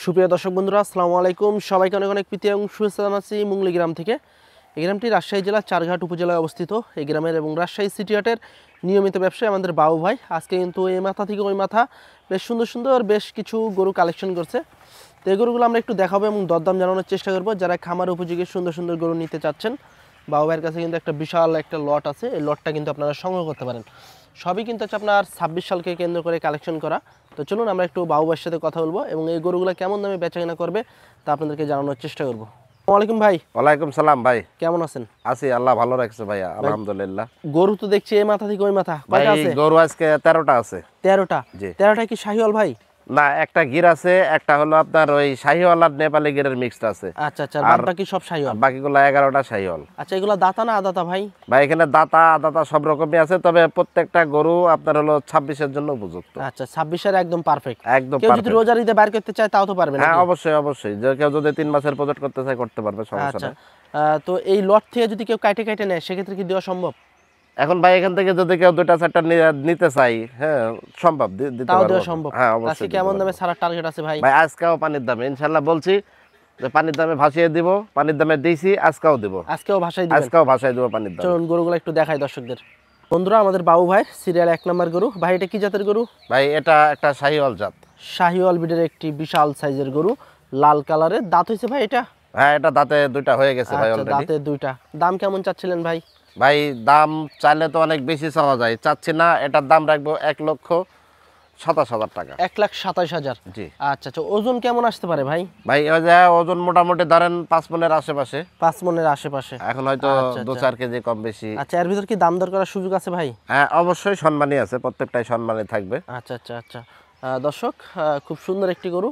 সুপ্রিয় দর্শক বন্ধুরা আসসালামু আলাইকুম। সবাইকে অনেক অনেক প্রীতি এবং শুভেচ্ছা জানাচ্ছি মুংলি গ্রাম থেকে। এই গ্রামটি রাজশাহী জেলার চারঘাট উপজেলায় অবস্থিত। এই গ্রামের এবং রাজশাহী সিটি হাটের নিয়মিত ব্যবসায়ী আমাদের বাবু ভাই আজকে কিন্তু এই মাথা থেকে ওই মাথা বেশ সুন্দর সুন্দর বেশ কিছু গরু কালেকশন করছে। তো এই গরুগুলো আমরা একটু দেখাবো এবং দরদাম জানানোর চেষ্টা করবো। যারা খামার উপযোগী সুন্দর সুন্দর গরু নিতে চাচ্ছেন, বাবু ভাইয়ের কাছে কিন্তু একটা বিশাল একটা লট আছে। এই লটটা কিন্তু আপনারা সংগ্রহ করতে পারেন। সবই কিন্তু হচ্ছে আপনার 26 সালকে কেন্দ্র করে কালেকশন করা। তো চলুন আমরা একটু বাবু ভাইয়ের সাথে কথা বলবো এবং এই গরুগুলো কেমন দামে বেচাকেনা করবে তা আপনাদেরকে জানানোর চেষ্টা করবো। আসসালামু আলাইকুম ভাই। ওয়ালাইকুম সালাম ভাই। কেমন আছেন? আছি, আল্লাহ ভালো রাখছে ভাইয়া, আলহামদুলিল্লাহ। গরু তো দেখছি এই মাথা থেকে ওই মাথা, ভাই কয়টা আছে? গরু আজকে 13টা আছে। 13টা? জি। 13টা কি শাহিওয়াল ভাই? না, একটা গির আছে, একটা হলো আপনার ওই শাহিওয়াল আর নেপালি গিরের মিক্সড আছে। আচ্ছা আচ্ছা, বাদ বাকি সব শাহিওয়াল। বাকিগুলো 11টা শাহিওয়াল। আচ্ছা, এগুলো দাতা না আদাতা ভাই? ভাই এখানে দাতা আদাতা সব রকমই আছে, তবে প্রত্যেকটা গরু আপনার হলো 26-এর জন্য উপযুক্ত। আচ্ছা, 26 এর একদম পারফেক্ট। একদম কেউ যদি পারফেক্ট। রোজার ঈদে বাইর করতে চায় তাও তো পারবে হ্যাঁ নাকি? অবশ্যই অবশ্যই, যে কেউ যদি 3 মাসের প্রজেক্ট করতে চায় করতে পারবে, সমস্যা আচ্ছা, নেই। তো এই লট থেকে যদি কেউ কাটে কাটে নেয় সেক্ষেত্রে কি দেওয়া সম্ভব? এখন ভাই এখান থেকে যদি কেউ 2টা 4টা নিতে চাই, হ্যাঁ সম্ভব, দিতে তাও পারবো। দেওয়া সম্ভব? হ্যাঁ আজকে অবশ্যই। কেমন দামে ছাড়ার টার্গেট আছে ভাই? ভাই আজকেও পানির দামে ইনশাল্লাহ বলছি যে পানির দামে ভাসিয়ে দিব, পানির দামে দিয়েছি, আজকেও দিব, আজকেও ভাষায় দিবেন? আজকেও ভাসাই দিব পানির দামে। চলুন গরুগুলো একটু দেখাই দর্শকদের। বন্ধুরা, আমাদের বাবু ভাই সিরিয়াল 1 নাম্বার গরু। ভাই এটা কি জাতের গরু? ভাই এটা একটা শাহিওয়াল জাত। শাহিওয়াল বিডের একটি বিশাল সাইজের গরু, লাল কালারের। দাঁত হয়েছে ভাই এটা? হ্যাঁ এটা দাঁতে 2টা হয়ে গেছে ভাই আচ্ছা, অলরেডি। দাঁতে 2টা। দাম কেমন চাচ্ছিলেন ভাই? ভাই দাম চাইলে তো অনেক বেশি চাওয়া যায়, চাচ্ছি না, এটার দাম রাখবো 1,27,000 টাকা। 1,27,000? জি। আচ্ছা আচ্ছা, ওজন কেমন আসতে পারে ভাই? ভাই ওই যে ওজন মোটামুটি ধরেন 5 মনের আশেপাশে। 5 মনের আশেপাশে? এখন হয়তো আচ্ছা, 2-4 কেজি কম বেশি। আচ্ছা, এর ভিতর কি দাম দর করার সুযোগ আছে ভাই? হ্যাঁ অবশ্যই সম্মানী আছে, প্রত্যেকটাই সম্মানী থাকবে। আচ্ছা আচ্ছা আচ্ছা, দর্শক, খুব সুন্দর একটি গরু।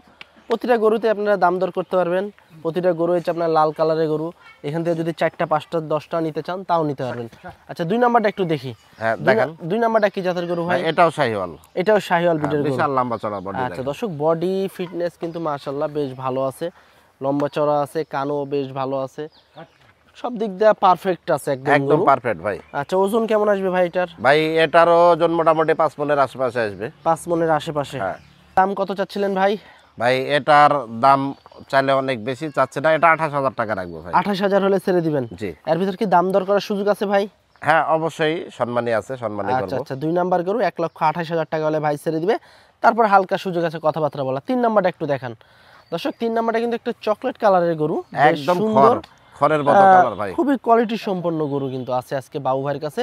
প্রতিটা গরুতে আপনারা দাম দর করতে পারবেন। প্রতিটা গরু হচ্ছে আপনার লাল কালারের গরু। এখান থেকে যদি 4টা 5টা 10টা নিতে চান তাও নিতে পারবেন। আচ্ছা, 2 নাম্বারটা একটু দেখি। হ্যাঁ দেখেন। 2 নাম্বারটা কি জাতের গরু ভাই? এটাও শাহিওয়াল। এটাও শাহিওয়াল বিটের গরু? বিশাল লম্বা চড়া বডি। আচ্ছা দর্শক, বডি ফিটনেস কিন্তু মাশাআল্লাহ বেশ ভালো আছে, লম্বা চড়া আছে, কানও বেশ ভালো আছে, সব দিক দিয়ে পারফেক্ট আছে একদম পারফেক্ট ভাই। আচ্ছা, ওজন কেমন আসবে ভাই এটার? ভাই এটারও ওজন মোটামুটি 5 মনের আশেপাশে আসবে। 5 মনের আশেপাশে? হ্যাঁ। দাম কত চাচ্ছিলেন ভাই? ভাই এটার দাম চাইলে অনেক বেশি চাচ্ছে না, এটা 28,000 টাকা রাখবো ভাই। 28,000 হলে ছেড়ে দিবেন? জি। এর ভিতর কি দাম দর করার সুযোগ আছে ভাই? হ্যাঁ অবশ্যই সম্মানী আছে, সম্মানী আচ্ছা করব। আচ্ছা, 2 নাম্বার গরু 1,28,000 টাকা হলে ভাই ছেড়ে দিবে। তারপর হালকা সুযোগ আছে কথাবার্তা বলা। 3 নাম্বারটা একটু দেখান দর্শক। 3 নাম্বারটা কিন্তু একটা চকলেট কালারের গরু, বেশ একদম সুন্দর, খড়ের মতো কালার ভাই। খুবই কোয়ালিটি সম্পন্ন গরু কিন্তু আছে আজকে বাবু ভাইয়ের কাছে।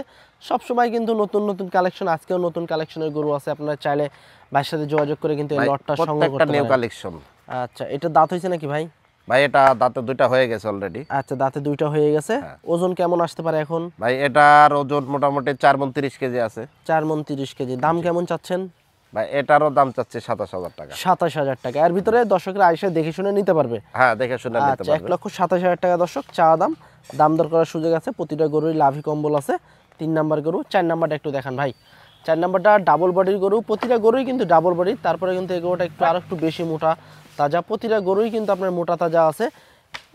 সবসময় কিন্তু নতুন নতুন কালেকশন, আজকেও নতুন কালেকশনের গরু আছে। আপনারা চাইলে ভাইয়ের সাথে যোগাযোগ করে কিন্তু এই লটটা সংগ্রহ প্রত্যেকটা করতে নিউ পারেন। কালেকশন। আচ্ছা, এটা দাঁত হয়েছে নাকি ভাই? ভাই এটা দাঁতে 2টা হয়ে গেছে অলরেডি। আচ্ছা, দাঁতে 2টা হয়ে গেছে। ওজন কেমন আসতে পারে এখন? ভাই এটার ওজন মোটামুটি 4 মণ 30 কেজি আছে। 4 মণ 30 কেজি। দাম কেমন চাচ্ছেন? ভাই এটারও দাম চাচ্ছে 27,000 টাকা। 27,000 টাকা। এর ভিতরে দর্শকরা আইসা দেখে শুনে নিতে পারবে? হ্যাঁ দেখে শুনে নিতে আচ্ছা, পারবে। 1,27,000 টাকা দর্শক চা দাম। দাম দর করার সুযোগ আছে। প্রতিটা গরুই লাভি কম্বল আছে। 3 নাম্বার গরু। 4 নাম্বারটা একটু দেখান ভাই। 4 নাম্বারটা ডাবল বডির গরু। প্রতিটা গরুই কিন্তু ডাবল বডি, তারপরে কিন্তু এই গরুটা একটু আরেকটু বেশি মোটা তাজা। প্রতিটা গরুই কিন্তু আপনার মোটা তাজা আছে।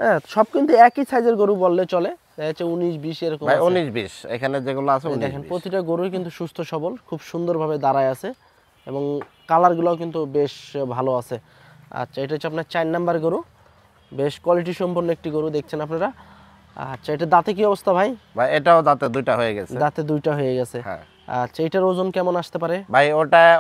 হ্যাঁ, সব কিন্তু একই সাইজের গরু বললে চলে। হচ্ছে 19-20 এরকম ভাই আছে। 19-20 এখানে যেগুলো আছে 19-20 দেখেন প্রতিটা গরুই কিন্তু সুস্থ সবল, খুব সুন্দরভাবে দাঁড়ায় আছে এবং কালারগুলোও কিন্তু বেশ ভালো আছে। আচ্ছা, এটা হচ্ছে আপনার 4 নাম্বার গরু, বেশ কোয়ালিটি সম্পন্ন একটি গরু দেখছেন আপনারা। আচ্ছা, এটা দাঁতে কি অবস্থা ভাই? ভাই এটাও দাঁতে 2টা হয়ে গেছে। দাঁতে 2টা হয়ে গেছে? হ্যাঁ। আচ্ছা, এটার ওজন কেমন আসতে পারে? ভাই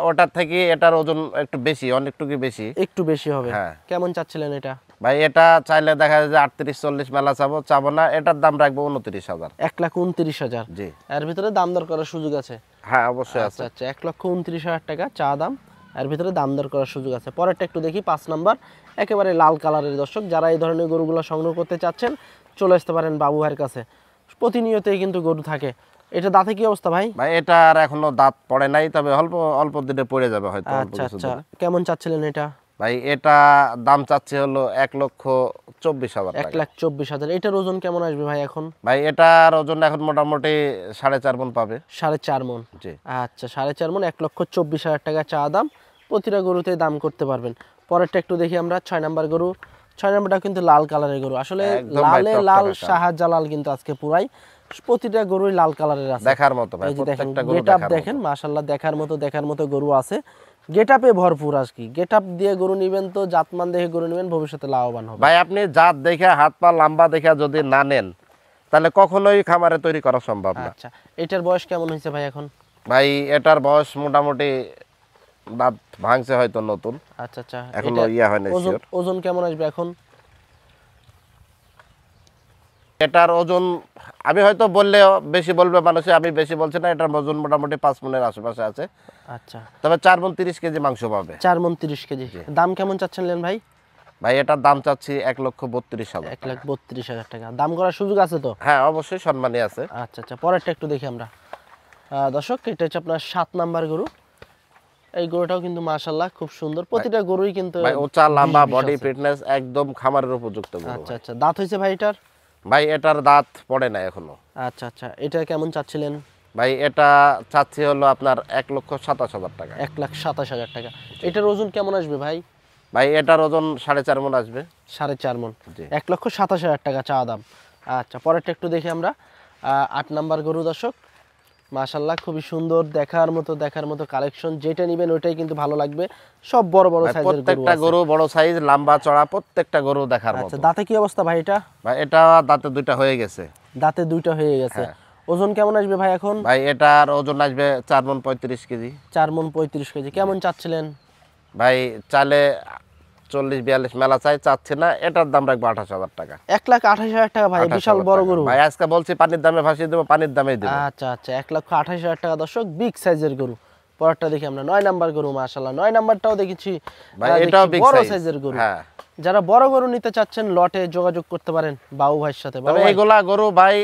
ওটার থেকে এটার ওজন একটু বেশি, অনেকটুকু বেশি। একটু বেশি হবে? হ্যাঁ। কেমন চাচ্ছিলেন এটা? ভাই এটা চাইলে দেখা যায় যে 38-40 মেলা চাবো না, এটার দাম রাখবো 29,000। 1,29,000? জি। এর ভিতরে দাম দর করার সুযোগ আছে? হ্যাঁ অবশ্যই আছে। আচ্ছা আচ্ছা, 1,29,000 টাকা চা দাম। এর ভিতরে দাম দর করার সুযোগ আছে। পরেরটা একটু দেখি। 5 নাম্বার, একেবারে লাল কালারের দর্শক। যারা এই ধরনের গরুগুলো সংগ্রহ করতে চাচ্ছেন চলে আসতে পারেন বাবু ভাইয়ের কাছে। প্রতিনিয়তই কিন্তু গরু থাকে। এটা দাঁতে কি অবস্থা ভাই? ভাই এটা আর এখনো দাঁত পড়ে নাই, তবে অল্প অল্প দিনে পড়ে যাবে হয়তো। আচ্ছা আচ্ছা, কেমন চাচ্ছিলেন এটা? ভাই এটা দাম চাচ্ছে হলো 1,24,000 টাকা। 1,24,000। এটার ওজন কেমন আসবে ভাই এখন? ভাই এটার ওজন এখন মোটামুটি 4.5 মণ পাবে। 4.5 মণ? জি। আচ্ছা, 4.5 মণ, 1,24,000 টাকা চা দাম। প্রতিটা গরুতে দাম করতে পারবেন। পরেরটা একটু দেখি আমরা। 6 নাম্বার গরু। 6 নাম্বারটা কিন্তু লাল কালারের গরু। আসলে লালে লাল শাহজালাল কিন্তু আজকে পুরাই প্রতিটা গরুই লাল কালারের আছে, দেখার মতো ভাই, এই যে দেখেন প্রত্যেকটা গরু গেটআপ দেখার দেখেন মাশাআল্লাহ, দেখার মতো গরু আছে, গেটআপে ভরপুর। আর কি গেটআপ দিয়ে গরু নেবেন তো জাতমান দেখে গরু নেবেন, ভবিষ্যতে লাভবান হবে। ভাই আপনি জাত দেখে হাত পা লম্বা দেখে যদি না নেন তাহলে কখনোই খামারে তৈরি করা সম্ভব না। আচ্ছা, এটার বয়স কেমন হয়েছে ভাই এখন? ভাই এটার বয়স মোটামুটি দাঁত ভাঙছে হয়তো নতুন, আচ্ছা আচ্ছা, এখনো এটা ইয়া হয় না ওজন sure। ওজন কেমন আসবে এখন? এটার ওজন আমি হয়তো বললেও বেশি বলবে মানুষে, আমি বেশি বলছি না, এটার ওজন মোটামুটি 5 মনের আশেপাশে আছে। আচ্ছা, তবে 4 মণ 30 কেজি মাংস পাবে। 4 মণ 30 কেজি। দাম কেমন চাচ্ছেন ভাই? ভাই এটার দাম চাচ্ছি 1,32,000। 1,32,000 টাকা। দাম করার সুযোগ আছে তো? হ্যাঁ অবশ্যই, সম্মানী আছে। আচ্ছা আচ্ছা, পরেরটা একটু দেখি আমরা। দর্শক, এটা হচ্ছে আপনার 7 নাম্বার গরু। এই গরুটাও কিন্তু মাশাআল্লাহ খুব সুন্দর, প্রতিটা গরুই কিন্তু ভাই উঁচা লম্বা বিষ বডি আছে। ফিটনেস একদম খামারের উপযুক্ত গরু। আচ্ছা আচ্ছা, দাঁত হয়েছে ভাই এটার? ভাই এটার দাঁত পড়ে না এখনো। আচ্ছা আচ্ছা, এটা কেমন চাচ্ছিলেন? ভাই এটা চাচ্ছি হলো আপনার 1,27,000 টাকা। 1,27,000 টাকা। এটার ওজন কেমন আসবে ভাই? ভাই এটার ওজন 4.5 মণ আসবে। 4.5 মণ। জি। 1,27,000 টাকা চা দাম। আচ্ছা, পরেরটা একটু দেখি আমরা। 8 নাম্বার গরু দর্শক, মাশাআল্লাহ খুবই সুন্দর, দেখার মতো কালেকশন। যেটা নেবেন ওইটাই কিন্তু ভালো লাগবে, সব বড় বড় ভাই সাইজের গরু প্রত্যেকটা আছে। গরু বড় সাইজ, লম্বা চড়া, প্রত্যেকটা গরু দেখার মতো। আচ্ছা, দাঁতে কি অবস্থা ভাই এটা? ভাই এটা দাঁতে দুইটা হয়ে গেছে। দাঁতে দুইটা হয়ে গেছে। হ্যাঁ। ওজন কেমন আসবে ভাই এখন? ভাই এটার ওজন আসবে 4 মণ 35 কেজি। 4 মণ 35 কেজি। কেমন চাচ্ছিলেন? ভাই চালে 40-42 মেলা চাই, চাচ্ছে না। এটার দাম রাখবো 28,000 টাকা। 1,28,000 টাকা ভাই, বিশাল 28,000 বড় টাকা। গরু। ভাই আজকে বলছি পানির দামে ভাসিয়ে দেবো, পানির দামেই দেবো। আচ্ছা আচ্ছা, 1,28,000 টাকা দর্শক, বিগ সাইজের গরু। পরেরটা দেখি আমরা 9 নাম্বার গরু, মাশাআল্লাহ 9 নাম্বারটাও দেখেছি ভাই এটাও বিগ বড় সাইজ। সাইজের গরু। হ্যাঁ। যারা বড় গরু নিতে চাচ্ছেন লটে যোগাযোগ করতে পারেন বাবু ভাইয়ের সাথে। বাবু তবে ভাই, এগুলা গরু ভাই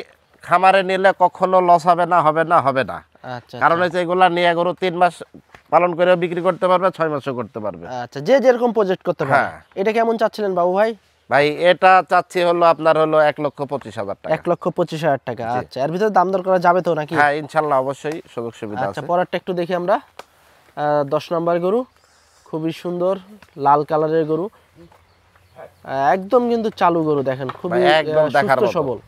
খামারে নিলে কখনো লস হবে না, হবে না। আচ্ছা কারণ হচ্ছে এগুলা নিয়ে গরু 3 মাস পালন করে বিক্রি করতে পারবে, 6 মাসও করতে পারবে। আচ্ছা, যে যেরকম প্রজেক্ট করতে পারে। হ্যাঁ। এটা কেমন চাচ্ছিলেন বাবু ভাই? ভাই এটা চাচ্ছি হলো আপনার হলো 1,25,000 টাকা। 1,25,000 টাকা। আচ্ছা, এর ভিতরে দাম দর করা যাবে তো নাকি? হ্যাঁ ইনশাল্লাহ, অবশ্যই সুযোগ সুবিধা আচ্ছা, আছে। পরেরটা একটু দেখি আমরা। 10 নাম্বার গরু, খুবই সুন্দর লাল কালারের গরু, একদম কিন্তু চালু গরু, দেখেন খুবই ভাই, একদম দেখার সুস্থ মতো। সবল।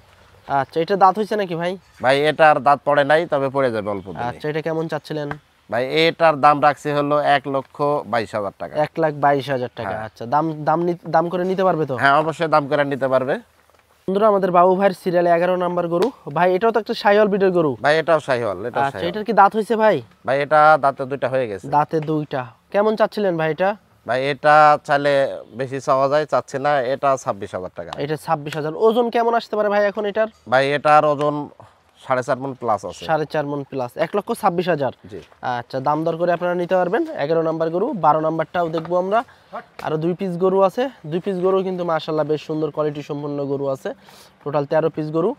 আচ্ছা, এটা দাঁত হয়েছে নাকি ভাই? ভাই এটার দাঁত পড়ে নাই, তবে পড়ে যাবে অল্প দিনে। আচ্ছা, এটা কেমন চাচ্ছিলেন? ভাই এটার দাম রাখছি হলো 1,22,000 টাকা। 1,22,000 টাকা। হ্যাঁ। আচ্ছা, দাম করে নিতে পারবে তো? হ্যাঁ অবশ্যই দাম করে নিতে পারবে। বন্ধুরা, আমাদের বাবু ভাইয়ের সিরিয়ালে 11 নাম্বার গরু। ভাই এটাও তো একটা শাহিওয়াল ব্রিডের গরু। ভাই এটাও শাহিওয়াল, এটাও আচ্ছা, শাহিওয়াল। এটার কি দাঁত হয়েছে ভাই? ভাই এটা দাঁতে দুইটা হয়ে গেছে। দাঁতে দুইটা। কেমন চাচ্ছিলেন ভাই এটা? ভাই এটা চাইলে বেশি চাওয়া যায়, চাচ্ছে না। এটা 26,000 টাকা। এটা 26,000। ওজন কেমন আসতে পারে ভাই এখন এটার? ভাই এটার ওজন 4.5 মণ প্লাস আছে। 4.5 মণ প্লাস, 1,26,000। জি। আচ্ছা, দাম দর করে আপনারা নিতে পারবেন। 11 নাম্বার গরু। 12 নাম্বারটাও দেখবো আমরা। আরো 2 পিস গরু আছে। 2 পিস গরু কিন্তু মাশাআল্লাহ বেশ সুন্দর কোয়ালিটি সম্পন্ন গরু আছে। টোটাল 13 পিস গরু।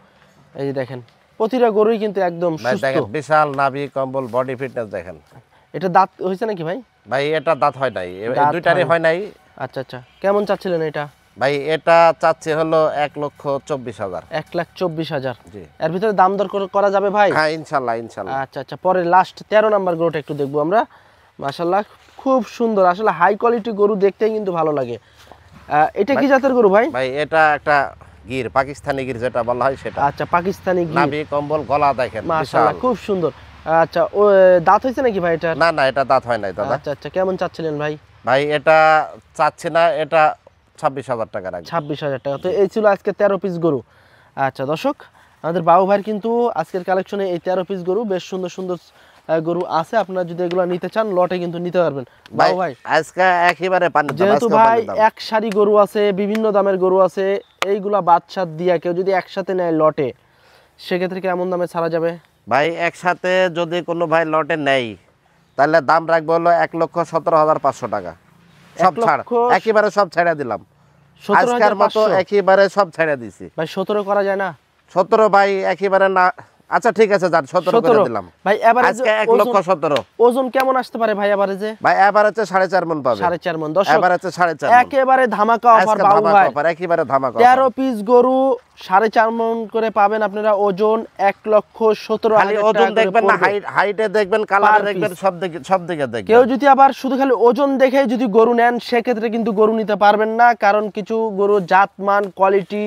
এই যে দেখেন, প্রতিটা গরুই কিন্তু একদম ভাই সুস্থ। দেখেন বিশাল নাভি কম্বল, বডি ফিটনেস দেখেন। এটা দাঁত হয়েছে নাকি ভাই? ভাই এটা দাঁত হয় নাই, এই দাঁত দুইটারই হয়নি। হয় নাই। আচ্ছা আচ্ছা, কেমন চাচ্ছিলেন এটা? ভাই এটা চাচ্ছে হলো 1,24,000। 1,24,000। জি। এর ভিতরে দাম দর করা যাবে ভাই? হ্যাঁ ইনশাল্লাহ ইনশাল্লাহ। আচ্ছা আচ্ছা, পরে লাস্ট 13 নাম্বার গরুটা একটু দেখবো আমরা। মাশাআল্লাহ খুব সুন্দর, আসলে হাই কোয়ালিটি গরু দেখতেই কিন্তু ভালো লাগে। এটা কি জাতের গরু ভাই? ভাই এটা একটা গির, পাকিস্তানি গির যেটা বলা হয় সেটা। আচ্ছা, পাকিস্তানি গির। নাভি কম্বল, গলা দেখেন মাশাআল্লাহ বিশাল। খুব সুন্দর। আচ্ছা, ও দাঁত হয়েছে নাকি ভাই এটা? না না, এটা দাঁত হয় নাই দাদা। আচ্ছা আচ্ছা, কেমন চাচ্ছিলেন ভাই? ভাই এটা চাচ্ছে না, এটা 26,000 টাকা রাখবে। 26,000 টাকা। তো এই ছিল আজকে 13 পিস গরু। আচ্ছা দর্শক, আমাদের বাবু ভাইয়ের কিন্তু আজকের কালেকশনে এই 13 পিস গরু, বেশ সুন্দর সুন্দর গরু আছে। আপনারা যদি এগুলো নিতে চান লটে কিন্তু নিতে পারবেন ভাই বাবু ভাই। আজকে একেবারে পানির দাম, যেহেতু আজকে ভাই পানির দাম। এক সারি গরু আছে, বিভিন্ন দামের গরু আছে, এইগুলা বাদশাদ দিয়া কেউ যদি একসাথে নেয় লটে, সেক্ষেত্রে কেমন দামে ছাড়া যাবে? ভাই একসাথে যদি কোনো ভাই লটে নেই তাহলে দাম রাখবো হলো 1,17,500 টাকা। সব ছাড়, একেবারে সব ছেড়ে দিলাম। আজকের মতো 17,500। একেবারে সব ছেড়ে দিছি। ভাই 17 করা যায় না? 17 ভাই একেবারে না। আচ্ছা ঠিক আছে যান, 17 করে দিলাম। ভাই এবারে আজকে 1,17,000। ওজন কেমন আসতে পারে ভাই এভারেজে? ভাই এভারেজে 4.5 মণ পাবে। 4.5 মণ। দর্শক, এভারেজে 4.5 মণ। একেবারে ধামাকা অফার আজকে বাবু ধামাকা ভাই। অফার, একেবারে ধামাকা 13 অফার। পিস গরু 4.5 মণ করে পাবেন আপনারা। ওজন 1,17,000 খালি ওজন দেখবেন না, হাইটে দেখবেন, কালারে Per দেখবেন, piece। সব দিকে দেখবেন। কেউ যদি আবার শুধু খালি ওজন দেখে যদি গরু নেন, সেক্ষেত্রে কিন্তু গরু নিতে পারবেন না। কারণ কিছু গরু জাতমান কোয়ালিটি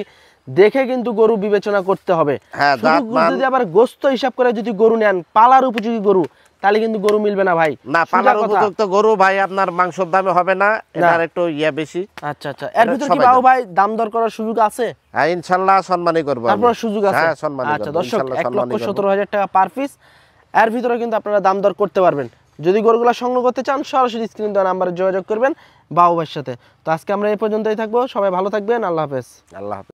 দেখে কিন্তু গরু বিবেচনা করতে হবে। হ্যাঁ, শুধু যদি আবার গোস্ত হিসাব করে যদি গরু নেন, পালার উপযোগী গরু, তাহলে কিন্তু গরু মিলবে না ভাই। না, পালার উপযুক্ত গরু ভাই আপনার মাংসের দামে হবে না, এটার একটু বেশি। আচ্ছা আচ্ছা, এর ভিতর কি বাবু ভাই দাম দর করার সুযোগ আছে? হ্যাঁ, ইনশাআল্লাহ সম্মানই করব। তারপর সুযোগ আছে? হ্যাঁ, সম্মানই করব। আচ্ছা দর্শক, 1,17,000 টাকা পার পিস, এর ভিতরে কিন্তু আপনারা দাম দর করতে পারবেন। যদি গরুগুলো সংগ্রহ করতে চান সরাসরি স্ক্রিন দেওয়া নাম্বারে যোগাযোগ করবেন বাবু ভাইয়ের সাথে। তো আজকে আমরা এই পর্যন্তই থাকবো, সবাই ভালো থাকবেন, আল্লাহ হাফেজ। আল্লাহ হাফেজ।